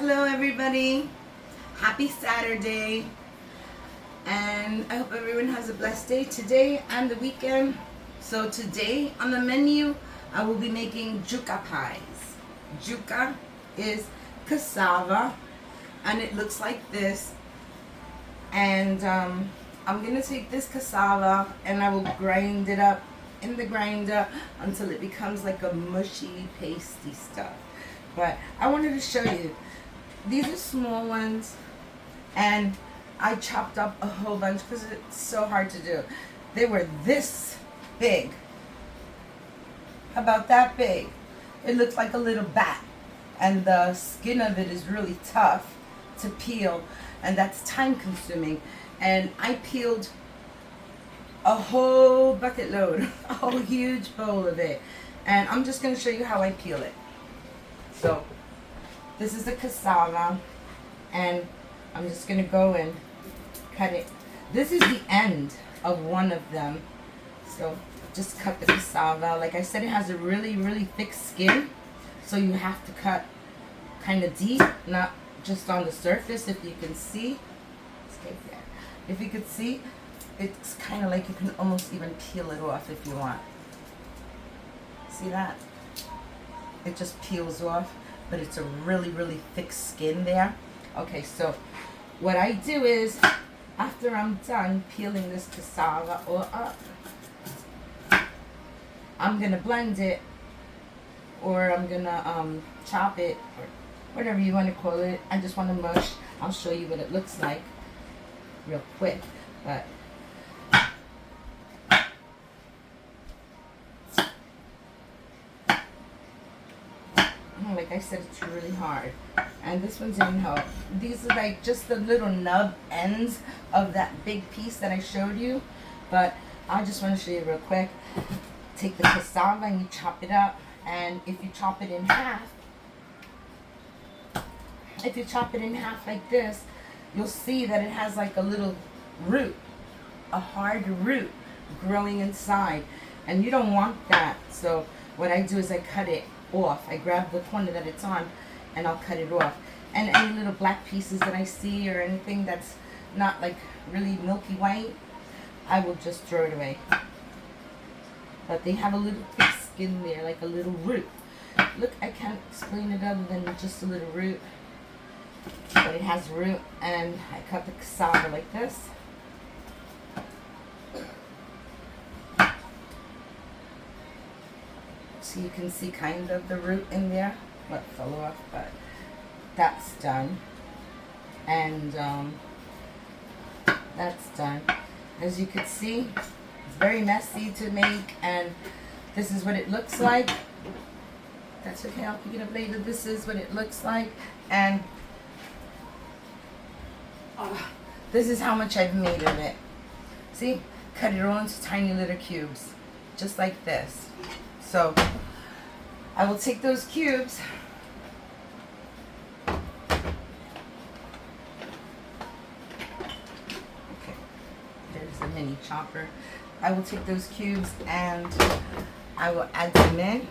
Hello everybody, happy Saturday, and I hope everyone has a blessed day today and the weekend. So today on the menu I will be making Yuca pies. Yuca is cassava and it looks like this, and I'm gonna take this cassava and I will grind it up in the grinder until it becomes like a mushy pasty stuff. But I wanted to show you, these are small ones and I chopped up a whole bunch because it's so hard to do. They were this big, about that big. It looks like a little bat, and the skin of it is really tough to peel, and that's time consuming. And I peeled a whole bucket load, a whole huge bowl of it, and I'm just going to show you how I peel it. So this is the cassava, and I'm just going to go and cut it. This is the end of one of them, so just cut the cassava. Like I said, it has a really thick skin, so you have to cut kind of deep, not just on the surface. If you can see, stay there. If you could see, it's kind of like you can almost even peel it off if you want. See that? It just peels off, but it's a really thick skin there. Okay, so what I do is, after I'm done peeling this cassava all up, I'm gonna blend it, or I'm gonna chop it, or whatever you want to call it. I just want to mush. I'll show you what it looks like real quick. But like I said, it's really hard, and this one didn't help. These are like just the little nub ends of that big piece that I showed you, but I just want to show you real quick. Take the cassava and you chop it up, and if you chop it in half, like this, you'll see that it has like a little root, a hard root growing inside, and you don't want that. So what I do is I cut it off. I grab the corner that it's on and I'll cut it off. And any little black pieces that I see, or anything that's not like really milky white, I will just throw it away. But they have a little thick skin there, like a little root. Look, I can't explain it other than just a little root, but it has root. And I cut the cassava like this. So you can see kind of the root in there, what fell off, but that's done. And that's done. As you can see, it's very messy to make, and this is what it looks like. That's okay, I'll pick it up later. This is what it looks like, and this is how much I've made of it. See, cut it all into tiny little cubes, just like this. So I will take those cubes, okay, there's the mini chopper. I will take those cubes and I will add them in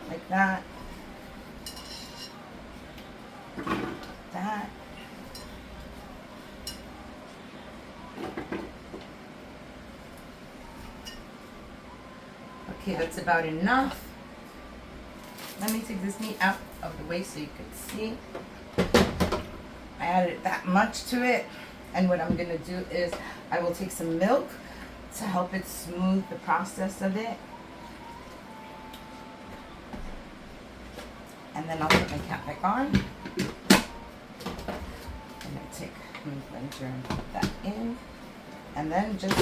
like that, that. Okay, that's about enough. Let me take this meat out of the way so you can see. I added that much to it, and what I'm gonna do is I will take some milk to help it smooth the process of it. And then I'll put my cap back on. And I take my blender and put that in. And then just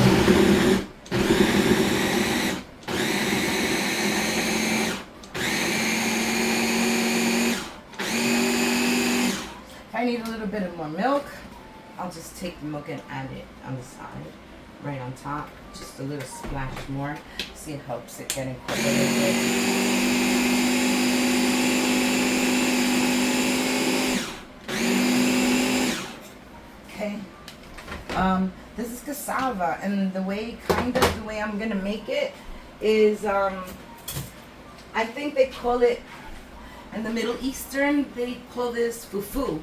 I need a little bit of more milk, I'll just take the milk and add it on the side, right on top, just a little splash more. See, it helps it get incorporated. Okay, this is cassava, and the way I'm gonna make it is, I think they call it In the Middle Eastern, they call this fufu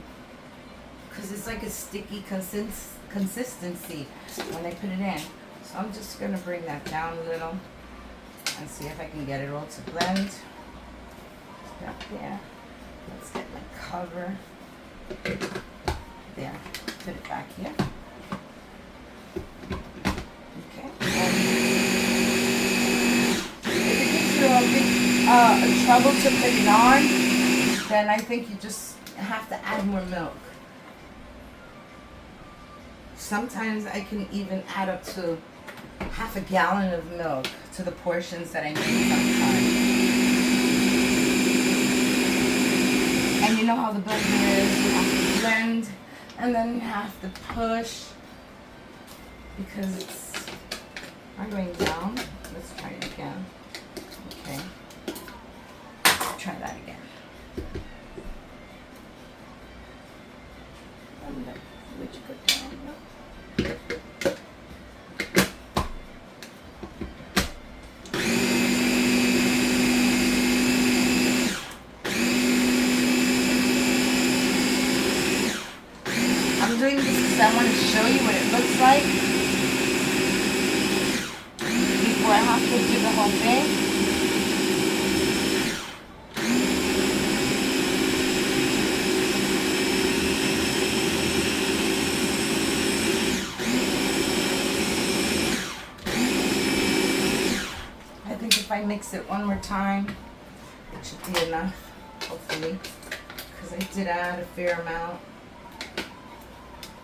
because it's like a sticky consistency when they put it in. So I'm just going to bring that down a little and see if I can get it all to blend. Up there. Let's get my cover. There. Put it back here. Okay. If it gives you a big trouble to put it on, then I think you just have to add more milk. Sometimes I can even add up to half a gallon of milk to the portions that I make sometimes. And you know how the blender is, you have to blend and then you have to push because it's not going down. Let's try it again. Okay. Let's try that again. Would you put down? No. I'm doing this because I want to show you what it looks like before I have to do the whole thing. If I mix it one more time, it should be enough, hopefully, because I did add a fair amount.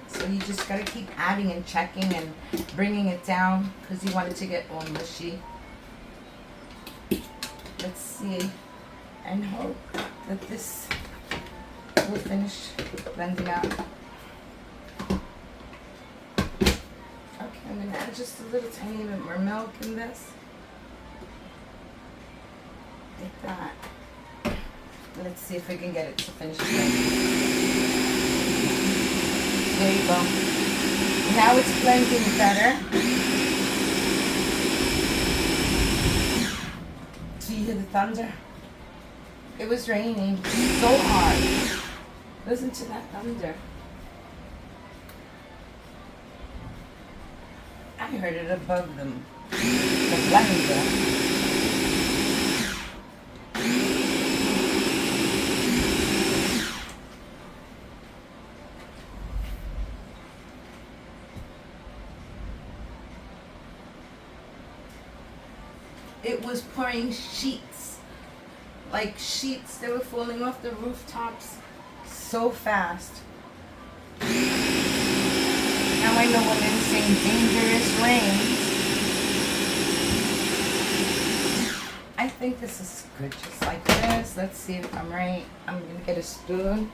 So you just got to keep adding and checking and bringing it down because you want it to get all mushy. Let's see and hope that this will finish blending out. Okay, I'm going to add just a little tiny bit more milk in this. Like that. Let's see if we can get it to finish blending. There you go. Now it's blending better. Do you hear the thunder? It was raining so hard. Listen to that thunder. I heard it above them. The blender. It was pouring sheets, like sheets. They were falling off the rooftops so fast. Now I know when they're saying dangerous rains. I think this is good just like this. Let's see if I'm right. I'm going to get a spoon.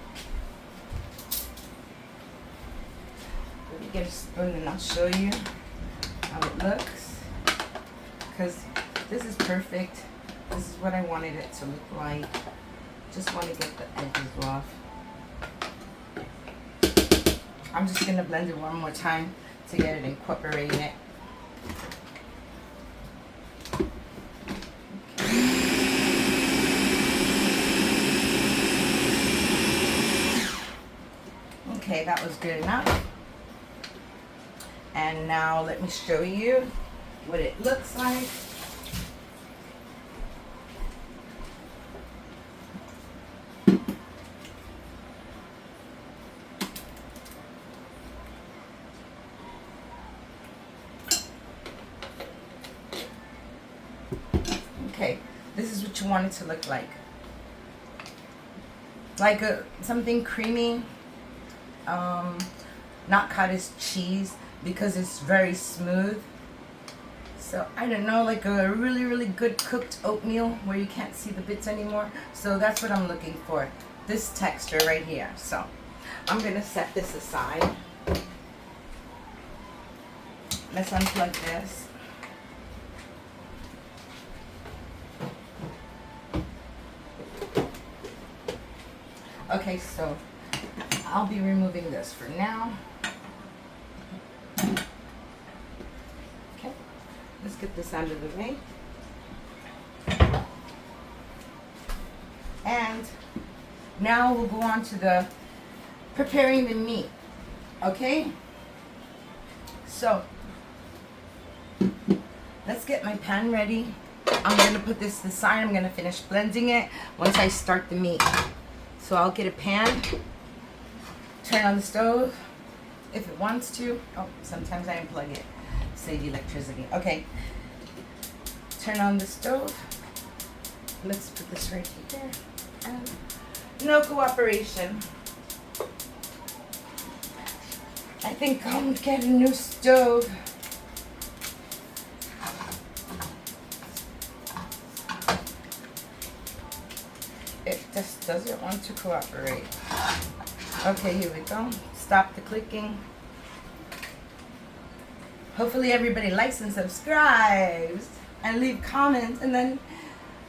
Let me get a spoon and I'll show you how it looks. Because this is perfect. This is what I wanted it to look like. Just want to get the edges off. I'm just going to blend it one more time to get it incorporated. Okay, that was good enough. And now let me show you what it looks like. Okay, this is what you want it to look like. Like something creamy, not cottage cheese because it's very smooth. So I don't know, like a really, really good cooked oatmeal where you can't see the bits anymore. So that's what I'm looking for, this texture right here. So I'm gonna set this aside. Let's unplug this. Okay, so I'll be removing this for now. Okay, let's get this out of the way. And now we'll go on to the preparing the meat. Okay? So, let's get my pan ready. I'm going to put this to the side. I'm going to finish blending it once I start the meat. So I'll get a pan, turn on the stove if it wants to. Oh, sometimes I unplug it, save electricity. Okay, turn on the stove. Let's put this right here. And no cooperation. I think I'll get a new stove. It just doesn't want to cooperate. Okay, here we go. Stop the clicking. Hopefully everybody likes and subscribes and leave comments, and then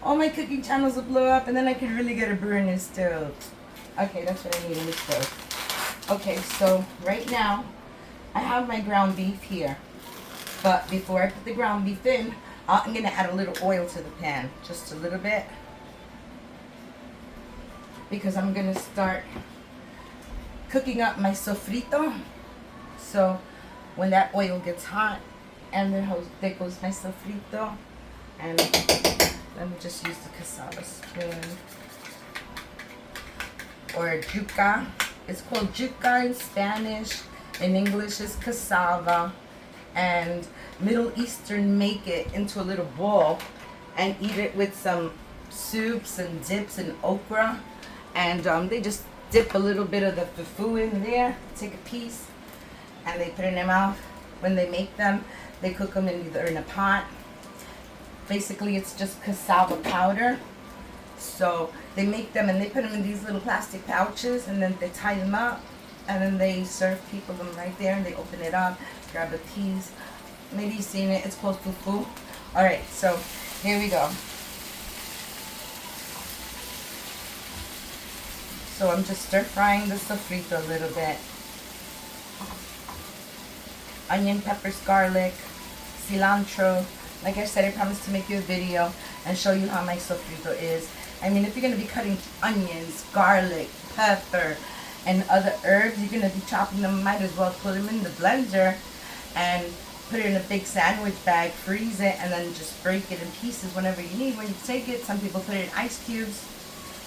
all my cooking channels will blow up, and then I could really get a brand new stove. Okay, that's what I need, a new stove. Okay, so right now I have my ground beef here, but before I put the ground beef in, I'm gonna add a little oil to the pan, just a little bit, because I'm gonna start cooking up my sofrito. So when that oil gets hot, and there goes my sofrito, and let me just use the Casava spoon, or Yuca. It's called Yuca in Spanish. In English is Casava. And Middle Eastern make it into a little bowl and eat it with some soups and dips and okra. And they just dip a little bit of the fufu in there, take a piece, and they put it in their mouth. When they make them, they cook them either in a pot. Basically, it's just cassava powder. So they make them and they put them in these little plastic pouches, and then they tie them up, and then they serve people them right there, and they open it up, grab a piece. Maybe you've seen it. It's called fufu. All right, so here we go. So I'm just stir frying the sofrito a little bit. Onion, peppers, garlic, cilantro. Like I said, I promised to make you a video and show you how my sofrito is. I mean, if you're going to be cutting onions, garlic, pepper, and other herbs, you're going to be chopping them, might as well put them in the blender and put it in a big sandwich bag, freeze it, and then just break it in pieces whenever you need. When you take it, some people put it in ice cubes,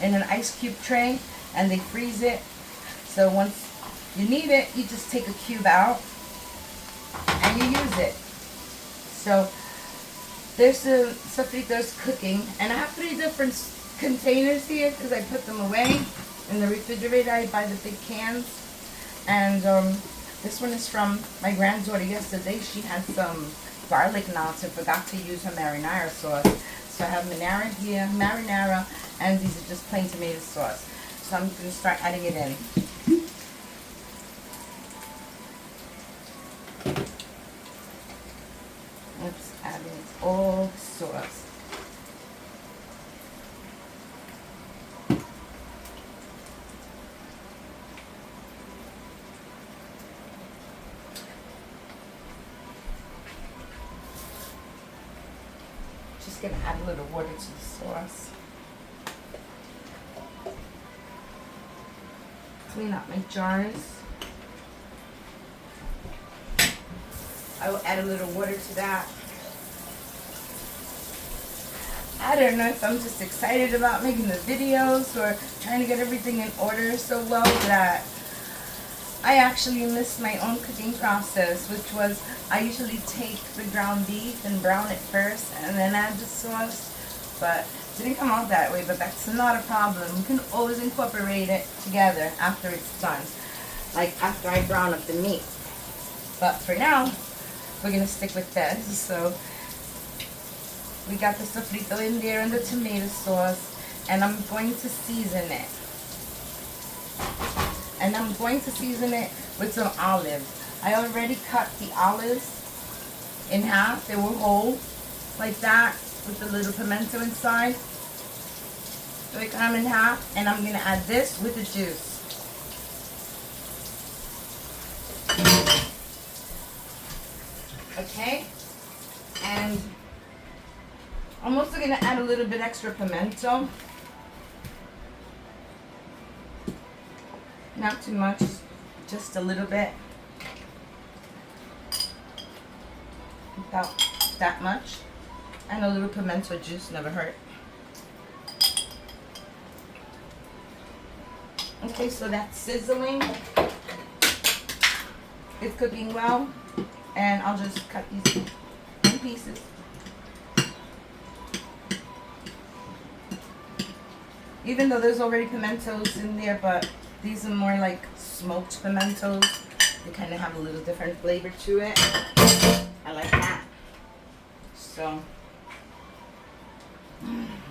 in an ice cube tray, and they freeze it. So once you need it, you just take a cube out and you use it. So there's the sofrito's cooking, and I have 3 different containers here because I put them away in the refrigerator. I buy the big cans, and this one is from my granddaughter yesterday. She had some garlic knots and forgot to use her marinara sauce. So I have marinara, and these are just plain tomato sauce. So I'm going to start adding it in. Let's add in all the sauce. Just going to add a little water to the sauce. Clean up my jars. I will add a little water to that. I don't know if I'm just excited about making the videos or trying to get everything in order so well that I actually missed my own cooking process, which was I usually take the ground beef and brown it first and then add the sauce. But it didn't come out that way, but that's not a problem. You can always incorporate it together after it's done, like after I brown up the meat. But for now, we're going to stick with this. So we got the sofrito in there and the tomato sauce, and I'm going to season it. And I'm going to season it with some olives. I already cut the olives in half. They were whole, like that, with the little pimento inside. So I cut them in half, and I'm going to add this with the juice. Okay, and I'm also going to add a little bit extra pimento Not too much, just a little bit. About that much. And a little pimento juice, never hurt. Okay, so that's sizzling. It's cooking well. And I'll just cut these in pieces. Even though there's already pimentos in there, but these are more like smoked pimentos. They kind of have a little different flavor to it. I like that. So,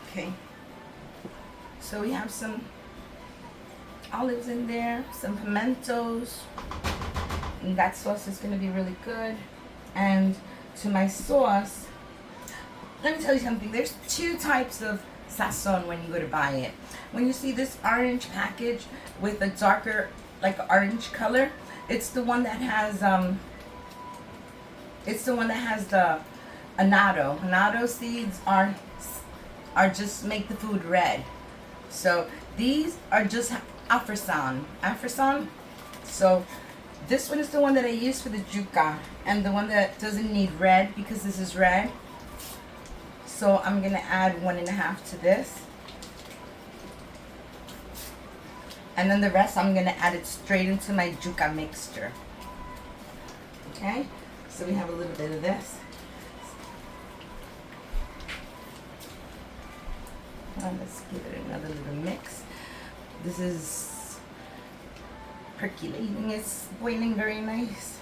okay. So we have some olives in there, some pimentos. And that sauce is going to be really good. And to my sauce, let me tell you something. There's two types of sazon when you go to buy it. When you see this orange package with a darker, like orange color, it's the one that has the annatto. Annatto seeds are just make the food red. So these are just Afrasan. So this one is the one that I use for the Yuca, and the one that doesn't need red because this is red. So I'm gonna add 1.5 to this. And then the rest I'm gonna add it straight into my Yuca mixture. Okay, so we have a little bit of this. Let's give it another little mix. This is percolating, it's boiling very nice.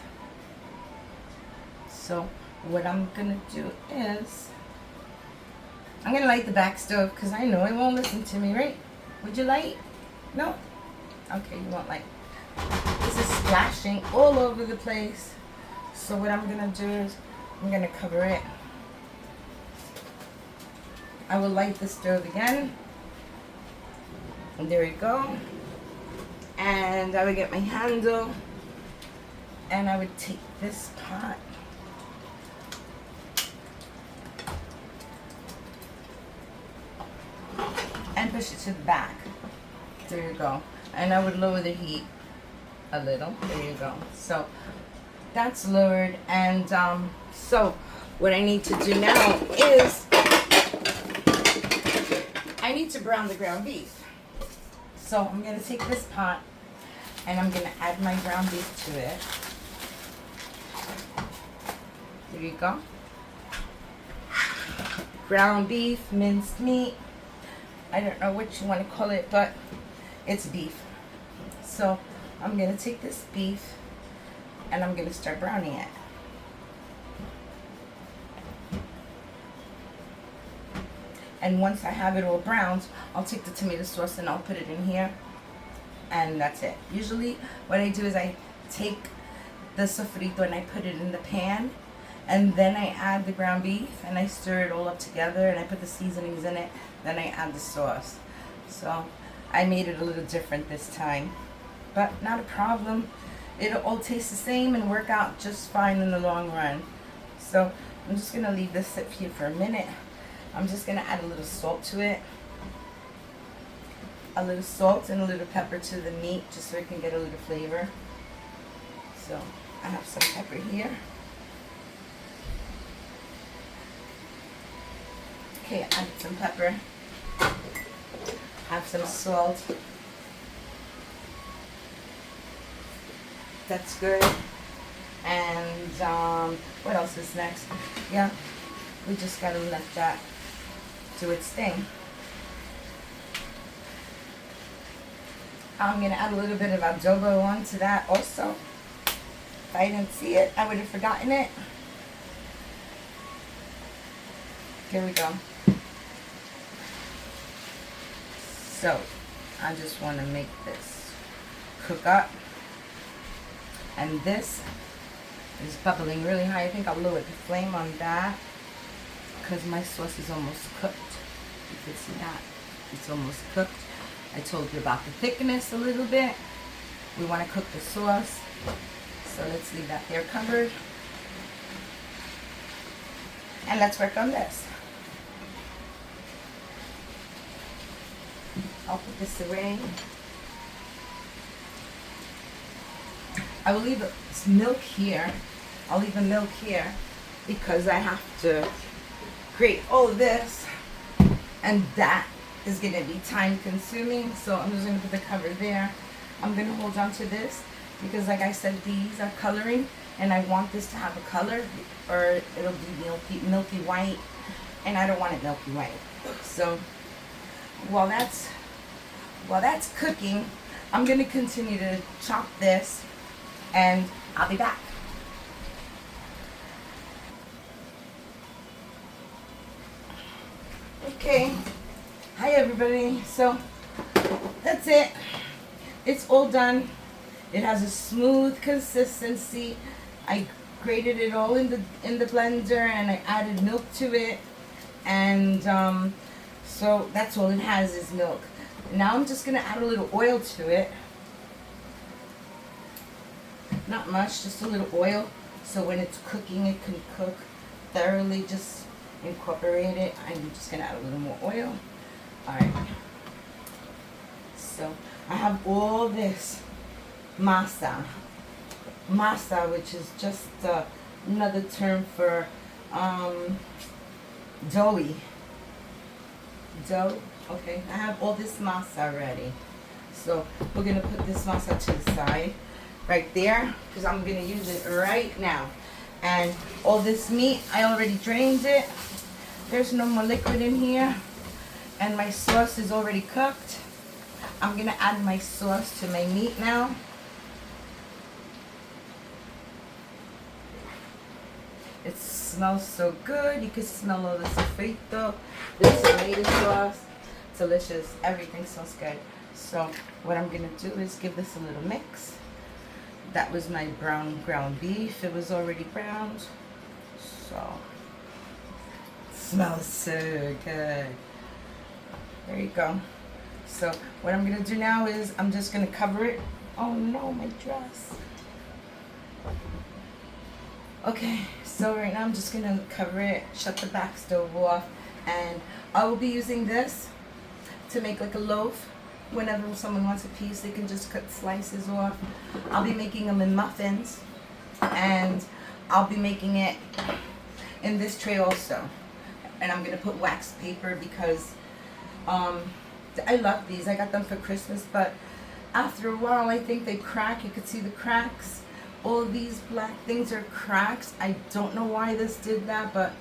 So what I'm gonna do is I'm gonna light the back stove because I know it won't listen to me, right? Would you light? No? Okay, you won't light. This is splashing all over the place. So what I'm gonna do is I'm gonna cover it. I will light the stove again. And there we go. And I would get my handle and I would take this pot and push it to the back. There you go. And I would lower the heat a little. There you go. So that's lowered. And so what I need to do now is I need to brown the ground beef. So I'm going to take this pot and I'm going to add my ground beef to it. There you go. Ground beef, minced meat. I don't know what you want to call it, but it's beef. So I'm going to take this beef and I'm going to start browning it. And once I have it all browned, I'll take the tomato sauce and I'll put it in here. And that's it. Usually what I do is I take the sofrito and I put it in the pan. And then I add the ground beef and I stir it all up together and I put the seasonings in it. Then I add the sauce. So I made it a little different this time. But not a problem. It'll all taste the same and work out just fine in the long run. So I'm just going to leave this sit here for a minute. I'm just going to add a little salt to it. A little salt and a little pepper to the meat just so it can get a little flavor. So I have some pepper here. Okay, add some pepper. Have some salt. That's good. And what else is next? Yeah, we just gotta let that do its thing. I'm gonna add a little bit of adobo onto that also. If I didn't see it, I would have forgotten it. Here we go. So, I just want to make this cook up. And this is bubbling really high. I think I'll lower the flame on that because my sauce is almost cooked. You can see that. It's almost cooked. I told you about the thickness a little bit. We want to cook the sauce. So let's leave that there covered. And let's work on this. I'll put this away. I will leave milk here. I'll leave the milk here because I have to grate all of this, and that is going to be time consuming. So I'm just going to put the cover there. I'm going to hold on to this because, like I said, these are coloring, and I want this to have a color or it'll be milky white, and I don't want it milky white. So while that's cooking, I'm going to continue to chop this, and I'll be back. Okay, hi everybody. So that's it. It's all done. It has a smooth consistency. I grated it all in the blender, and I added milk to it, and so that's all it has is milk. Now I'm just gonna add a little oil to it. Not much, just a little oil, so when it's cooking, it can cook thoroughly. Just incorporate it. I'm just gonna add a little more oil. All right. So I have all this masa, which is just another term for dough. Okay, I have all this masa ready. So we're gonna put this masa to the side, right there, because I'm gonna use it right now. And all this meat, I already drained it. There's no more liquid in here, and my sauce is already cooked. I'm gonna add my sauce to my meat now. It smells so good. You can smell all the sofrito, this tomato sauce, delicious. Everything smells good. So what I'm gonna do is give this a little mix. That was my brown ground beef. It was already browned. So it smells so good. There you go. So what I'm gonna do now is I'm just gonna cover it. Oh no, my dress. Okay, so right now I'm just gonna cover it, shut the back stove off, and I will be using this to make like a loaf. Whenever someone wants a piece, they can just cut slices off. I'll be making them in muffins, and I'll be making it in this tray also. And I'm gonna put wax paper because I love these. I got them for Christmas, but after a while I think they crack. You could see the cracks. All these black things are cracks. I don't know why this did that, but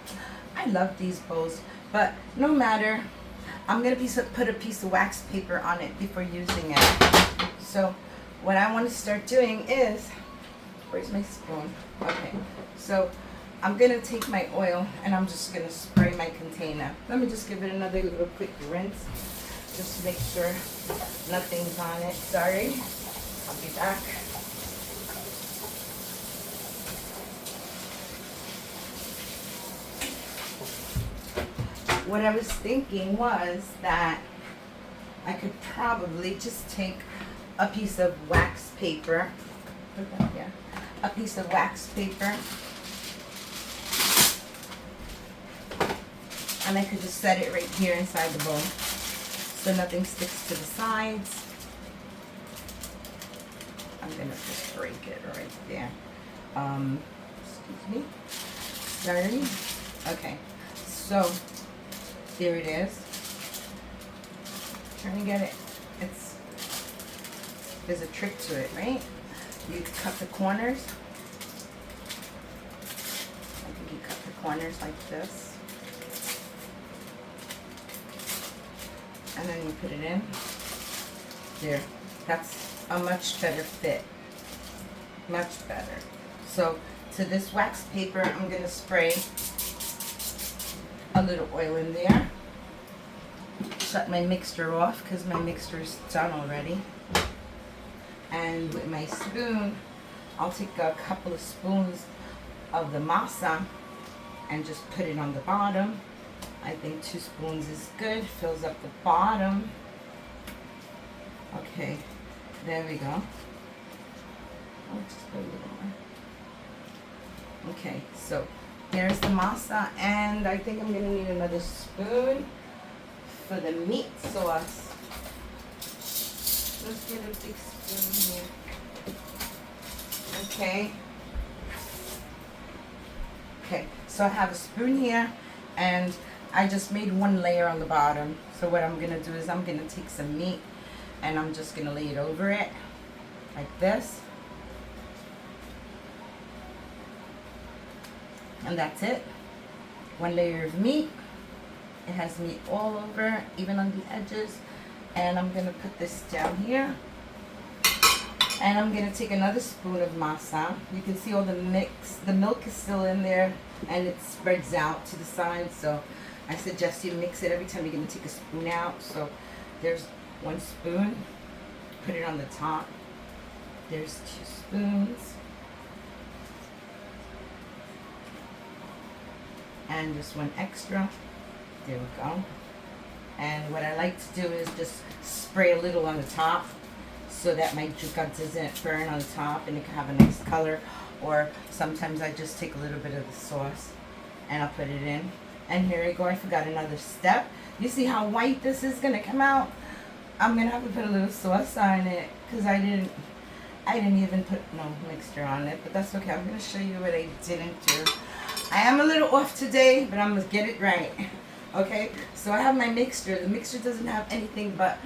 I love these bowls. But no matter, I'm gonna put a piece of wax paper on it before using it. So what I want to start doing is, where's my spoon? Okay, so I'm gonna take my oil and I'm just gonna spray my container. Let me just give it another little quick rinse, just to make sure nothing's on it. Sorry, I'll be back. What I was thinking was that I could probably just take a piece of wax paper, put that here, a piece of wax paper, and I could just set it right here inside the bowl so nothing sticks to the sides. I'm gonna just break it right there. Excuse me. Sorry. Okay, so there it is. Trying to get it. There's a trick to it, right? You cut the corners. I think you cut the corners like this. And then you put it in. There. That's a much better fit. Much better. So to this wax paper, I'm going to spray a little oil in there. Shut my mixture off because my mixture is done already. And with my spoon, I'll take a couple of spoons of the masa and just put it on the bottom. I think 2 spoons is good. Fills up the bottom. Okay, there we go. I'll just put a little more. Okay, so there's the masa, and I think I'm gonna need another spoon for the meat sauce. Let's get a big spoon here. Okay. Okay, so I have a spoon here, and I just made one layer on the bottom. So what I'm gonna do is I'm gonna take some meat and I'm just gonna lay it over it like this. And that's it. One layer of meat. It has meat all over, even on the edges. And I'm gonna put this down here. And I'm gonna take another spoon of masa. You can see all the mix. The milk is still in there and it spreads out to the side. So I suggest you mix it every time you're gonna take a spoon out. So there's one spoon, put it on the top. There's 2 spoons. And just one extra. There we go. And what I like to do is just spray a little on the top so that my yuca doesn't burn on the top and it can have a nice color. Or sometimes I just take a little bit of the sauce and I'll put it in. And here we go, I forgot another step. You see how white this is gonna come out? I'm gonna have to put a little sauce on it because I didn't even put no mixture on it, but that's okay. I'm gonna show you what I didn't do. I am a little off today, but I'm gonna get it right. Okay, so I have my mixture. The mixture doesn't have anything but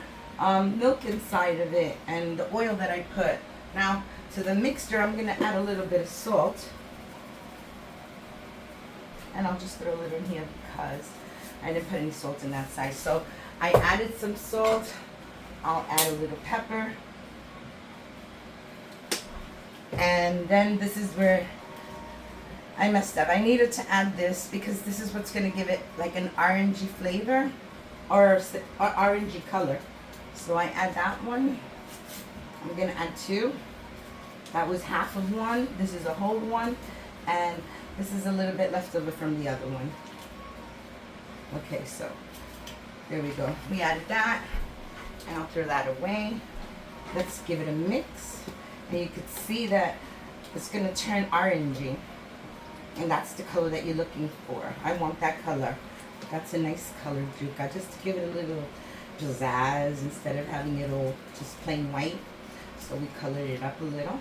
milk inside of it and the oil that I put. Now, to the mixture, I'm gonna add a little bit of salt. And I'll just throw a little in here because I didn't put any salt in that side. So I added some salt. I'll add a little pepper. And then this is where I messed up. I needed to add this because this is what's going to give it like an orangey flavor or orangey color. So I add that one. I'm going to add 2. That was half of one. This is a whole one. And this is a little bit left over from the other one. Okay, so there we go. We added that. And I'll throw that away. Let's give it a mix. And you can see that it's going to turn orangey. And that's the color that you're looking for. I want that color. That's a nice color, yuca. Just to give it a little pizzazz instead of having it all just plain white. So we colored it up a little.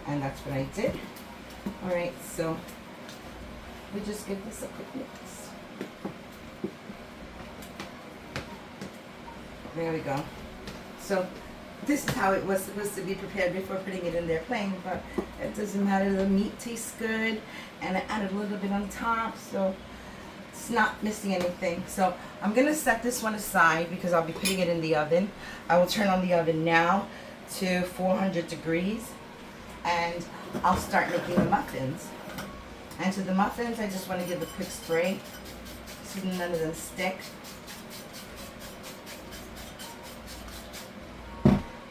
And that's what I did. Alright, so we just give this a quick mix. There we go. So this is how it was supposed to be prepared before putting it in there plain, but it doesn't matter. The meat tastes good, and I added a little bit on top, so it's not missing anything. So I'm gonna set this one aside because I'll be putting it in the oven. I will turn on the oven now to 400 degrees, and I'll start making the muffins. And to the muffins, I just want to give a quick spray so none of them stick.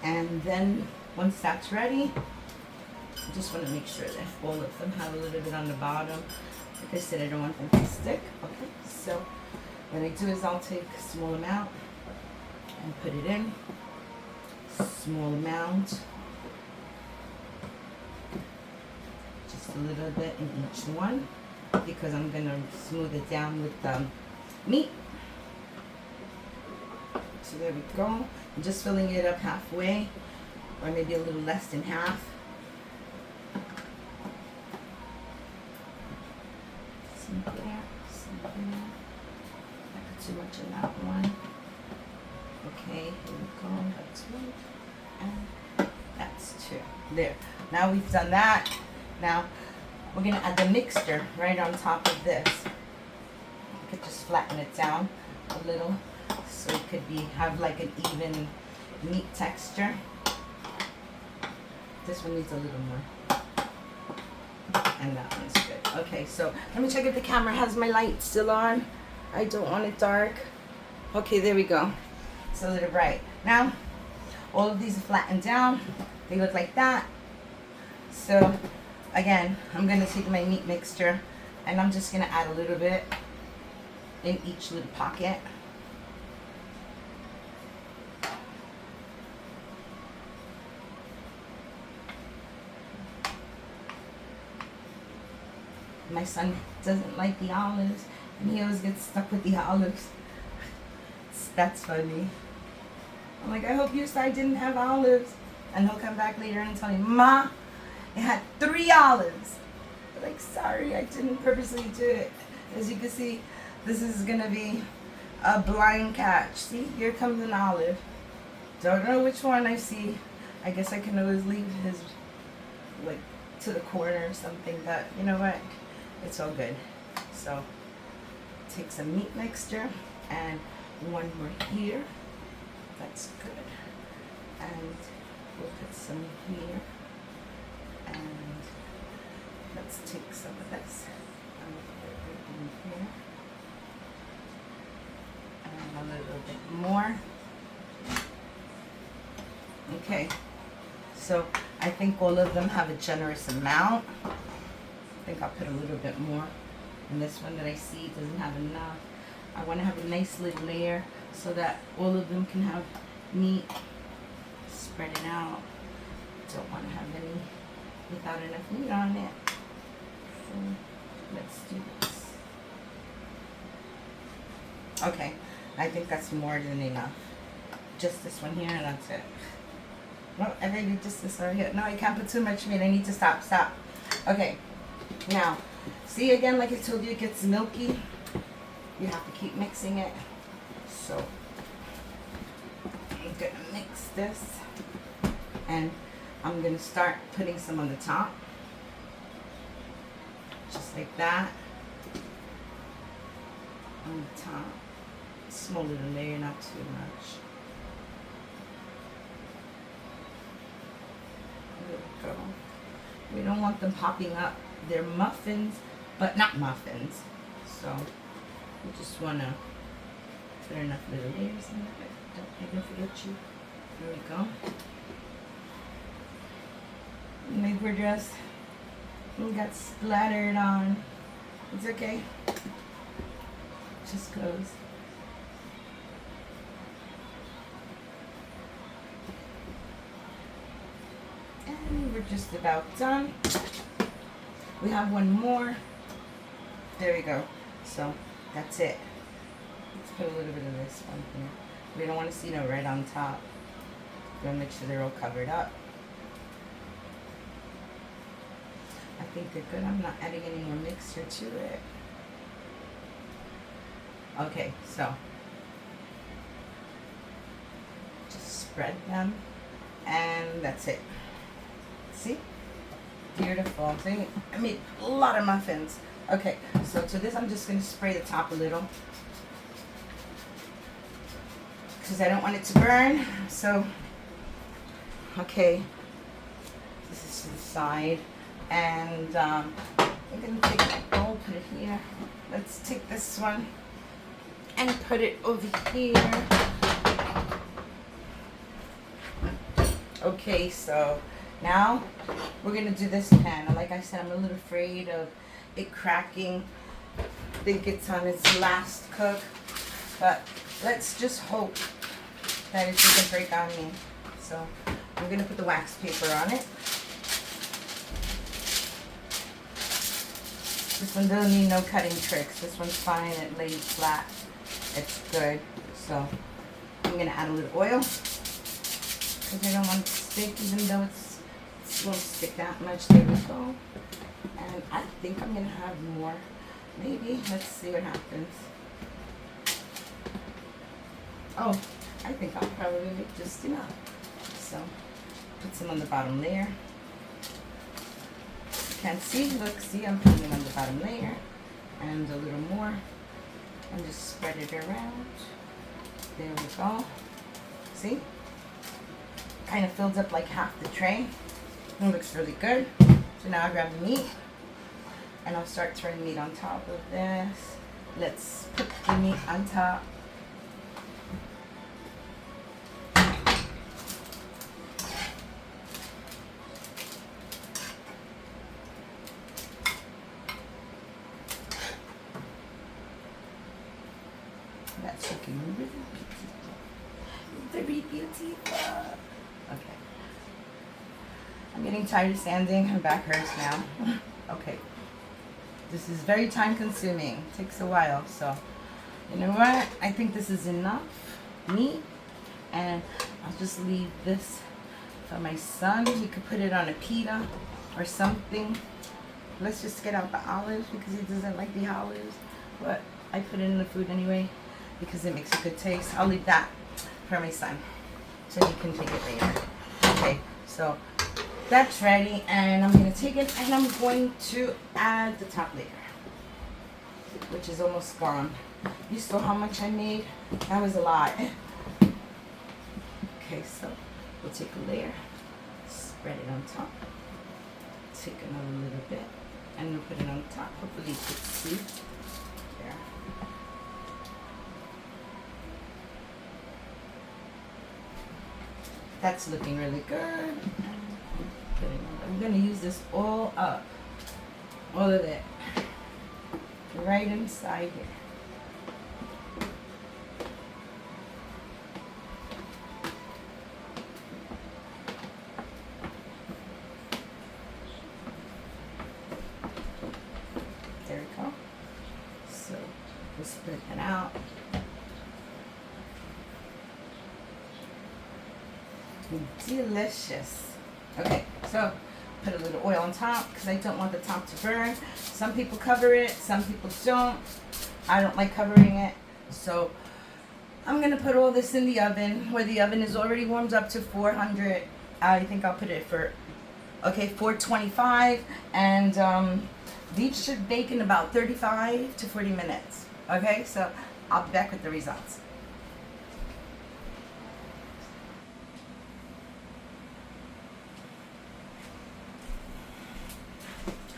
And then once that's ready, I just want to make sure that all of them have a little bit on the bottom. Like I said, I don't want them to stick. Okay, so what I do is I'll take a small amount and put it in. Small amount. Just a little bit in each one because I'm going to smooth it down with meat. So there we go. I'm just filling it up halfway, or maybe a little less than half. Some there, some there. I put too much in that one. Okay, here we go. That's 1, and that's 2. There. Now we've done that. Now we're gonna add the mixture right on top of this. You could just flatten it down a little. So it could have like an even meat texture. This one needs a little more. And that one's good. Okay, so let me check if the camera has my light still on. I don't want it dark. Okay, there we go. It's a little bright. Now, all of these are flattened down. They look like that. So, again, I'm going to take my meat mixture and I'm just going to add a little bit in each little pocket. My son doesn't like the olives, and he always gets stuck with the olives. That's funny. I'm like, I hope your side didn't have olives. And he'll come back later and tell me, Ma, It had 3 olives. Like, sorry, I didn't purposely do it. As you can see, this is gonna be a blind catch. See, here comes an olive. Don't know which one I see. I guess I can always leave his, like, to the corner or something, but you know what? It's all good. So, take some meat mixture and one more here. That's good. And we'll put some here. And let's take some of this. And we'll put it in here. And a little bit more. Okay. So I think all of them have a generous amount. I think I'll put a little bit more. And this one that I see doesn't have enough. I want to have a nice little layer so that all of them can have meat. Spread it out. Don't want to have any without enough meat on it. So let's do this. Okay, I think that's more than enough. Just this one here and that's it. No, I think just this right here. No, I can't put too much meat. I need to stop. Okay, now, see again, like I told you, it gets milky. You have to keep mixing it. So, I'm gonna mix this. And I'm gonna start putting some on the top. Just like that. On the top. Small little layer, not too much. There we go. We don't want them popping up. They're muffins, but not muffins. So we just want to put enough little layers in there. Don't even forget you. There we go. My poor dress got splattered on. It's okay. Just goes. And we're just about done. We have one more. There we go. So that's it. Let's put a little bit of this one here. We don't want to see no red on top. We're gonna make sure they're all covered up. I think they're good. I'm not adding any more mixture to it. Okay, so just spread them, and that's it. See? Beautiful. See? I made a lot of muffins. Okay, so to this I'm just going to spray the top a little because I don't want it to burn. So, okay, this is to the side. And I'm going to take my bowl, put it here. Let's take this one and put it over here. Okay, so now we're going to do this pan. Like I said, I'm a little afraid of it cracking. I think it's on its last cook. But let's just hope that it doesn't break on me. So I'm going to put the wax paper on it. This one doesn't need no cutting tricks. This one's fine. It lays flat. It's good. So I'm going to add a little oil because I don't want it to stick, even though it won't stick that much. There we go. And I think I'm going to have more. Maybe. Let's see what happens. Oh, I think I'll probably make just enough. So put some on the bottom layer. Can't see, look, see, I'm putting it on the bottom layer and a little more and just spread it around. There we go. See? Kind of fills up like half the tray. It looks really good. So now I grab the meat and I'll start throwing meat on top of this. Let's put the meat on top. That's looking really beautiful. Very beautiful. Okay. I'm getting tired of standing. My back hurts now. Okay. This is very time consuming. Takes a while. So, you know what? I think this is enough meat. And I'll just leave this for my son. He could put it on a pita. or something. Let's just get out the olives because he doesn't like the olives. But I put it in the food anyway because it makes a good taste. I'll leave that for my son so he can take it later. Okay, so that's ready, and I'm going to take it and I'm going to add the top layer, which is almost gone. You saw how much I made? That was a lot. Okay, so we'll take a layer, spread it on top, take another little bit, and we'll put it on top. Hopefully you can see. There. That's looking really good. I'm going to use this all up, all of it, right inside here. There we go. So we'll spread that out. Delicious. Okay, so put a little oil on top because I don't want the top to burn. Some people cover it, some people don't. I don't like covering it, so I'm gonna put all this in the oven where the oven is already warmed up to 400. I think I'll put it for 425, and these should bake in about 35 to 40 minutes. Okay, so I'll be back with the results.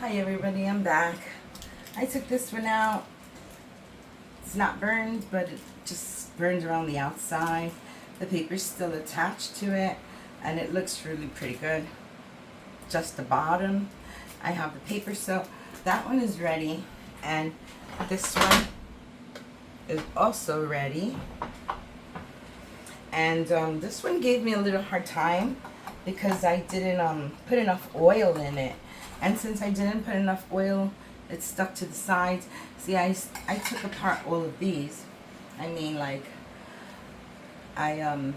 Hi everybody, I'm back. I took this one out. It's not burned, but it just burns around the outside. The paper's still attached to it, and it looks really pretty good. Just the bottom. I have the paper, so that one is ready, and this one is also ready. And this one gave me a little hard time because I didn't put enough oil in it. And since I didn't put enough oil, it stuck to the sides. See, I took apart all of these. I mean, like, I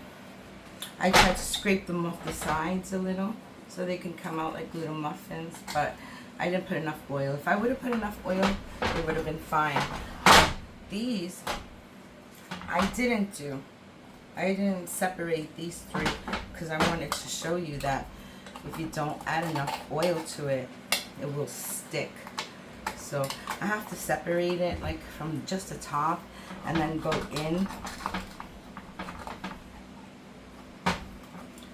tried to scrape them off the sides a little so they can come out like little muffins, but I didn't put enough oil. If I would have put enough oil, it would have been fine. These, I didn't do. I didn't separate these three because I wanted to show you that if you don't add enough oil to it, it will stick. So I have to separate it like from just the top and then go in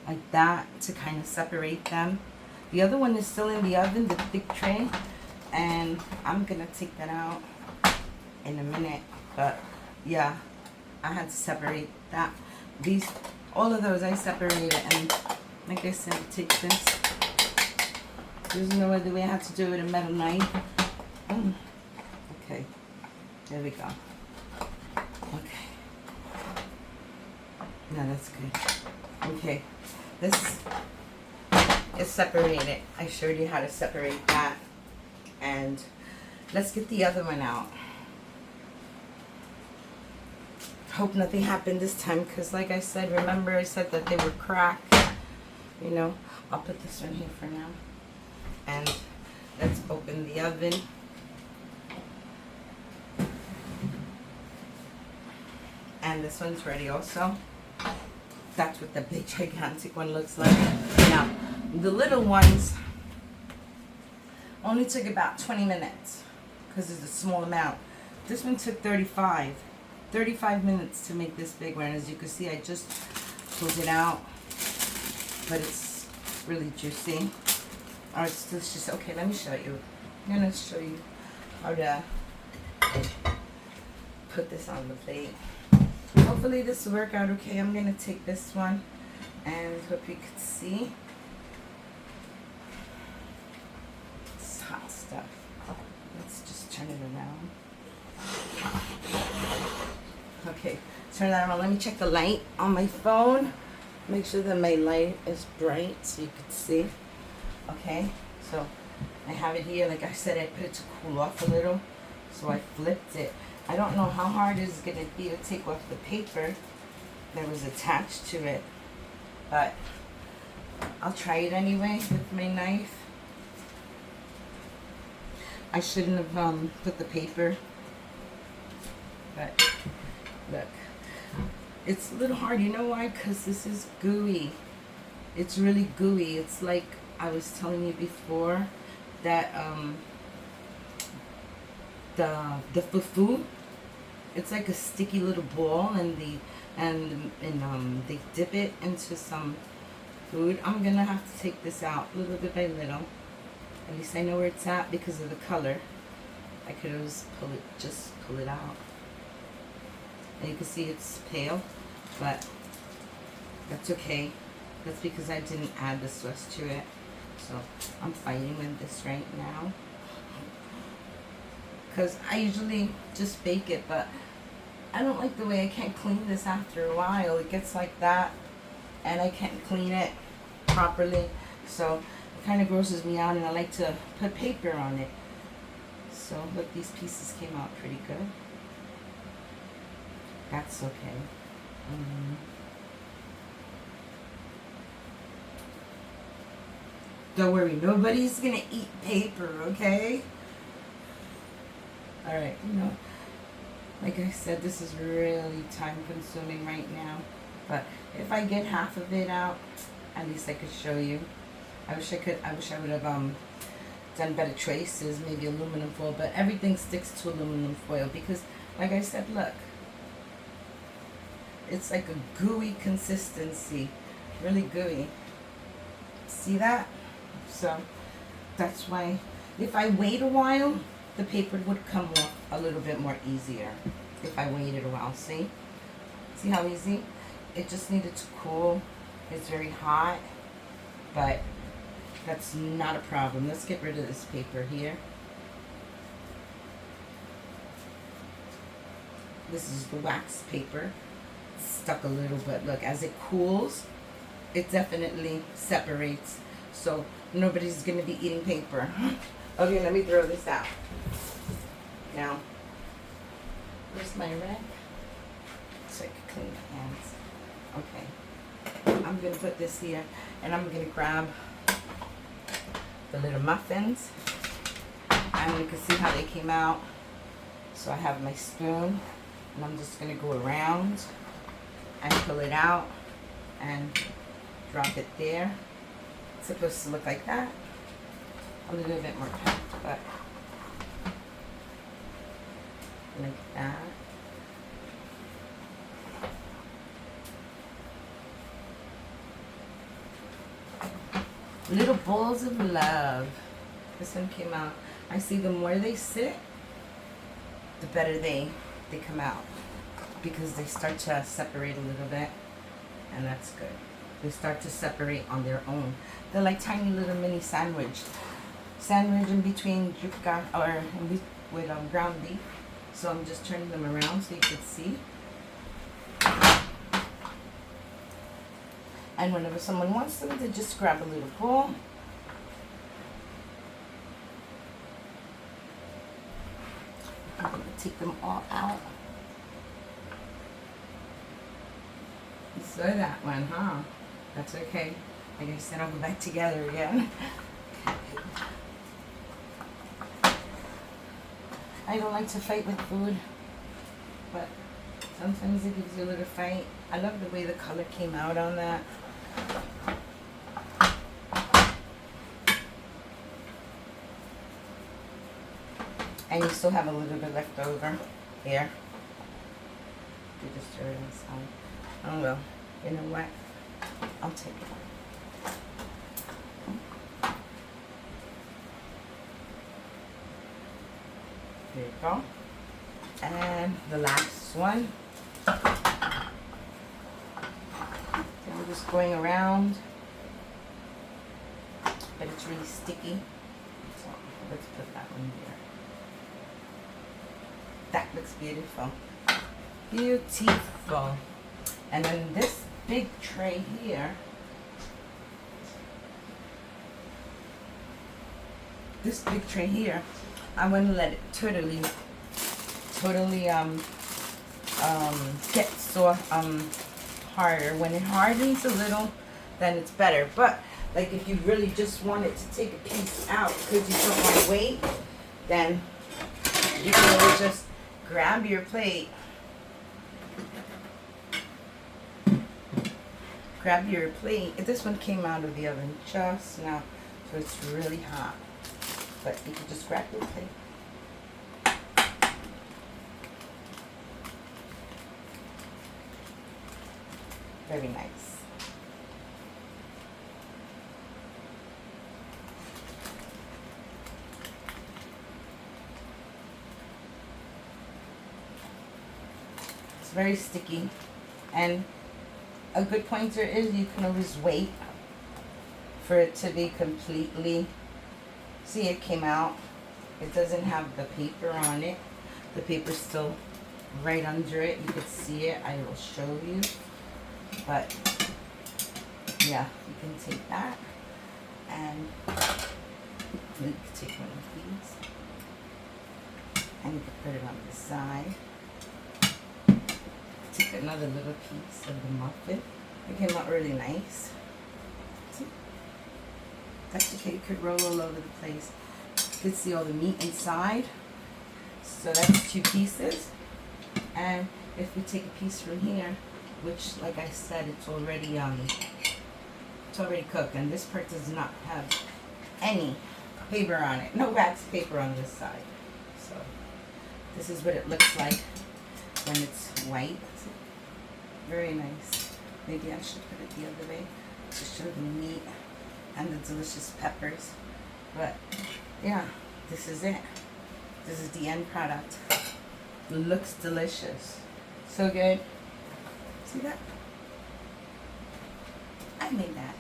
like that to kind of separate them. The other one is still in the oven, the big tray, and I'm gonna take that out in a minute. But yeah, I had to separate that. All of those I separated, and like I said, take this. There's no other way. I have to do it with a metal knife. Okay, there we go. Okay, now that's good. Okay, this is separated. I showed you how to separate that, and let's get the other one out. Hope nothing happened this time, because like I said, remember I said that they were cracked. You know, I'll put this one here for now. And let's open the oven. And this one's ready also. That's what the big gigantic one looks like. Now, the little ones only took about 20 minutes because it's a small amount. This one took 35 minutes to make this big one. As you can see, I just pulled it out, but it's really juicy. Oh, it's delicious. Okay, let me show you. I'm gonna show you how to put this on the plate. Hopefully this will work out okay. I'm gonna take this one and hope you can see. It's hot stuff. Let's just turn it around. Okay, turn that around. Let me check the light on my phone. Make sure that my light is bright so you can see. Okay, so I have it here. Like I said, I put it to cool off a little. So I flipped it. I don't know how hard it's going to be to take off the paper that was attached to it. But I'll try it anyway with my knife. I shouldn't have put the paper, but look, it's a little hard. You know why? Because this is gooey. It's really gooey. It's like I was telling you before that the fufu, it's like a sticky little ball, and they dip it into some food. I'm gonna have to take this out little bit by little. At least I know where it's at because of the color. I could always pull it out. And you can see it's pale, but that's okay. That's because I didn't add the sauce to it. So I'm fighting with this right now. Because I usually just bake it, but I don't like the way I can't clean this after a while. It gets like that, and I can't clean it properly. So it kind of grosses me out, and I like to put paper on it. So look, these pieces came out pretty good. That's okay. Don't worry, nobody's gonna eat paper, okay? Alright, you know, like I said, this is really time consuming right now. But if I get half of it out, at least I could show you. I wish I would have done better traces, maybe aluminum foil, but everything sticks to aluminum foil because, like I said, look, it's like a gooey consistency, really gooey. See that? So that's why if I wait a while, the paper would come off a little bit more easier. If I waited a while, see how easy? It just needed to cool. It's very hot, but that's not a problem. Let's get rid of this paper here. This is the wax paper. It's stuck a little bit. Look, as it cools, it definitely separates. So nobody's gonna be eating paper. Okay, let me throw this out. Now, where's my rag? So I can clean my hands. Okay, I'm gonna put this here, and I'm gonna grab the little muffins, and you can see how they came out. So I have my spoon, and I'm just gonna go around and pull it out and drop it there. It's supposed to look like that. A little bit more packed, but like that. Little balls of love. This one came out. I see the more they sit, the better they come out, because they start to separate a little bit, and that's good. They start to separate on their own. They're like tiny little mini sandwich in between yuca or with ground beef. So I'm just turning them around so you can see. And whenever someone wants them, they just grab a little bowl. I'm going to take them all out. You saw that one, huh? That's okay. Like I said, I'll go back together again. I don't like to fight with food, but sometimes it gives you a little fight. I love the way the color came out on that. And you still have a little bit left over here. You just throw it inside. Oh well, you know what? I'll take it. There you go. And the last one. So I'm just going around, but it's really sticky. So let's put that one here. That looks beautiful. Beautiful. And then this big tray here. This big tray here, I'm going to let it totally get so harder. When it hardens a little, then it's better. But like if you really just wanted to take a piece out because you don't want to wait, then you can always just grab your plate, This one came out of the oven just now, so it's really hot. But you can just grab your plate. Very nice. It's very sticky, and a good pointer is you can always wait for it to be completely, see, it came out. It doesn't have the paper on it. The paper's still right under it. You could see it. I will show you. But yeah, you can take that, and you can take one of these, and you can put it on the side. Take another little piece of the muffin. It came out really nice. See? That's okay. You could roll all over the place. You can see all the meat inside. So that's 2 pieces. And if we take a piece from here, which, like I said, it's already cooked, and this part does not have any paper on it. No wax paper on this side. So this is what it looks like when it's white. Very nice. Maybe I should put it the other way to show the meat and the delicious peppers. But yeah, this is it. This is the end product. It looks delicious. So good. See that? I made that.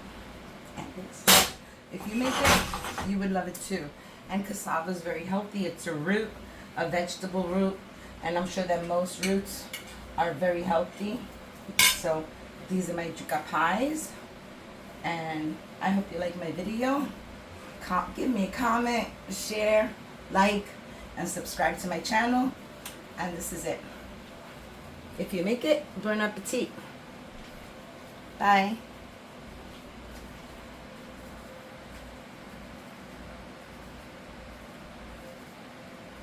And this. If you make it, you would love it too. And cassava is very healthy. It's a root, a vegetable root. And I'm sure that most roots are very healthy. So these are my yuca pies. And I hope you like my video. Give me a comment, share, like, and subscribe to my channel. And this is it. If you make it, bon appetit. Bye.